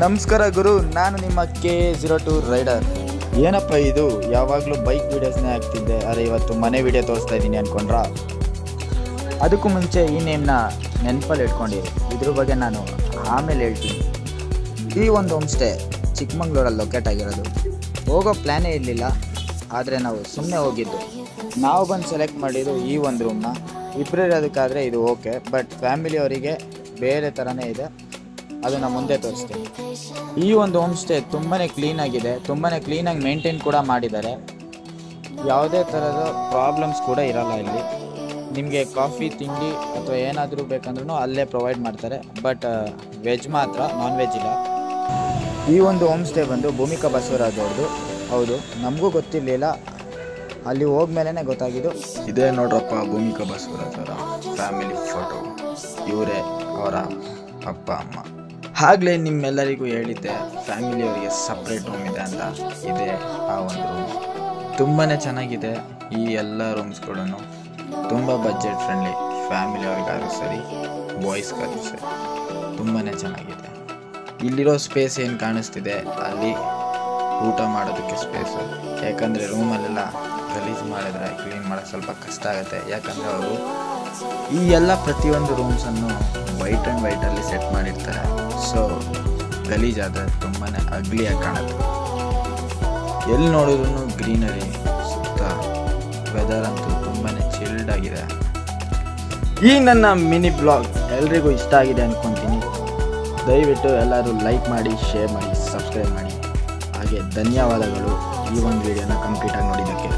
ನಮಸ್ಕಾರ ಗುರು, ನಾನು ನಿಮ್ಮ KA02 ರೈಡರ್. ಏನಪ್ಪ ಇದು, ಯಾವಾಗಲೂ ಬೈಕ್ ವೀಡಿಯೋಸ್ನೇ ಆಗ್ತಿದ್ದೆ, ಅರೆ ಇವತ್ತು ಮನೆ ವೀಡಿಯೋ ತೋರಿಸ್ತಾ ಇದ್ದೀನಿ ಅಂದ್ಕೊಂಡ್ರಾ? ಅದಕ್ಕೂ ಮುಂಚೆ ಈ ನೇಮ್ನ ನೆನಪಲ್ಲಿ ಇಟ್ಕೊಂಡಿರಿ, ಇದ್ರ ಬಗ್ಗೆ ನಾನು ಆಮೇಲೆ ಹೇಳ್ತೀನಿ. ಈ ಒಂದು ಹೋಮ್ ಸ್ಟೇ ಚಿಕ್ಕಮಂಗ್ಳೂರಲ್ಲಿ ಲೊಕೇಟ್ ಆಗಿರೋದು. ಹೋಗೋ ಪ್ಲ್ಯಾನೇ ಇರಲಿಲ್ಲ, ಆದರೆ ನಾವು ಸುಮ್ಮನೆ ಹೋಗಿದ್ದು. ನಾವು ಬಂದು ಸೆಲೆಕ್ಟ್ ಮಾಡಿದ್ದು ಈ ಒಂದು ರೂಮ್ನ. ಇಬ್ಬರು ಇರೋದಕ್ಕಾದರೆ ಇದು ಓಕೆ, ಬಟ್ ಫ್ಯಾಮಿಲಿಯವರಿಗೆ ಬೇರೆ ಥರನೇ ಇದೆ, ಅದನ್ನು ಮುಂದೆ ತೋರಿಸ್ತೀನಿ. ಈ ಒಂದು ಹೋಮ್ ಸ್ಟೇ ತುಂಬಾ ಕ್ಲೀನಾಗಿದೆ, ತುಂಬಾ ಕ್ಲೀನಾಗಿ ಮೇಂಟೈನ್ ಕೂಡ ಮಾಡಿದ್ದಾರೆ. ಯಾವುದೇ ಥರದ ಪ್ರಾಬ್ಲಮ್ಸ್ ಕೂಡ ಇರಲ್ಲ ಇಲ್ಲಿ. ನಿಮಗೆ ಕಾಫಿ, ತಿಂಡಿ ಅಥವಾ ಏನಾದರೂ ಬೇಕಂದ್ರೂ ಅಲ್ಲೇ ಪ್ರೊವೈಡ್ ಮಾಡ್ತಾರೆ, ಬಟ್ ವೆಜ್ ಮಾತ್ರ, ನಾನ್ ವೆಜ್ ಇಲ್ಲ. ಈ ಒಂದು ಹೋಮ್ ಸ್ಟೇ ಬಂದು ಭೂಮಿಕಾ ಬಸವರಾಜ್ ಅವ್ರದ್ದು. ಹೌದು, ನಮಗೂ ಗೊತ್ತಿರಲಿಲ್ಲ, ಅಲ್ಲಿ ಹೋಗ್ಮೇಲೆ ಗೊತ್ತಾಗಿದ್ದು. ಇದೇ ನೋಡ್ರಪ್ಪ ಭೂಮಿಕಾ ಬಸವರಾಜ್ ಅವರ ಫ್ಯಾಮಿಲಿ ಫೋಟೋ. ಇವರೇ ಅವರ ಅಪ್ಪ ಅಮ್ಮ. ಆಗಲೇ ನಿಮ್ಮೆಲ್ಲರಿಗೂ ಹೇಳಿದ್ದೆ ಫ್ಯಾಮಿಲಿಯವರಿಗೆ ಸಪ್ರೇಟ್ ರೂಮ್ ಇದೆ ಅಂತ. ಇದೆ ಆ ಒಂದು ರೂಮ್. ತುಂಬಾ ಚೆನ್ನಾಗಿದೆ. ಈ ಎಲ್ಲ ರೂಮ್ಸ್ಗಳನ್ನು ತುಂಬ ಬಜೆಟ್ ಫ್ರೆಂಡ್ಲಿ, ಫ್ಯಾಮಿಲಿಯವ್ರಿಗಾದ್ರೂ ಸರಿ, ಬಾಯ್ಸ್ಗಾದ್ರೂ ಸರಿ, ತುಂಬಾ ಚೆನ್ನಾಗಿದೆ. ಇಲ್ಲಿರೋ ಸ್ಪೇಸ್ ಏನು ಕಾಣಿಸ್ತಿದೆ ಅಲ್ಲಿ ಊಟ ಮಾಡೋದಕ್ಕೆ ಸ್ಪೇಸು. ಯಾಕಂದರೆ ರೂಮಲ್ಲೆಲ್ಲ ಗಲೀಜು ಮಾಡಿದ್ರೆ ಕ್ಲೀನ್ ಮಾಡೋಕ್ಕೆ ಸ್ವಲ್ಪ ಕಷ್ಟ ಆಗುತ್ತೆ. ಯಾಕಂದರೆ ಅವರು ಈ ಎಲ್ಲ ಪ್ರತಿಯೊಂದು ರೂಮ್ಸನ್ನು ವೈಟ್ ಆ್ಯಂಡ್ ವೈಟಲ್ಲಿ ಸೆಟ್ ಮಾಡಿರ್ತಾರೆ. ಸೊ ಗಲೀಜಾದರೆ ತುಂಬಾ ಅಗ್ಲಿಯಾಗಿ ಕಾಣುತ್ತೆ. ಎಲ್ಲಿ ನೋಡಿದ್ರೂ ಗ್ರೀನರಿ, ಸುತ್ತ ವೆದರ್ ಅಂತೂ ತುಂಬಾ ಚಿಲ್ಡ್ ಆಗಿದೆ. ಈ ನನ್ನ ಮಿನಿ ಬ್ಲಾಗ್ ಎಲ್ರಿಗೂ ಇಷ್ಟ ಆಗಿದೆ ಅಂದ್ಕೊತೀನಿ. ದಯವಿಟ್ಟು ಎಲ್ಲರೂ ಲೈಕ್ ಮಾಡಿ, ಶೇರ್ ಮಾಡಿ, ಸಬ್ಸ್ಕ್ರೈಬ್ ಮಾಡಿ. ಹಾಗೆ ಧನ್ಯವಾದಗಳು ಈ ಒಂದು ವಿಡಿಯೋನ ಕಂಪ್ಲೀಟಾಗಿ ನೋಡಿದ್ದಕ್ಕೆ.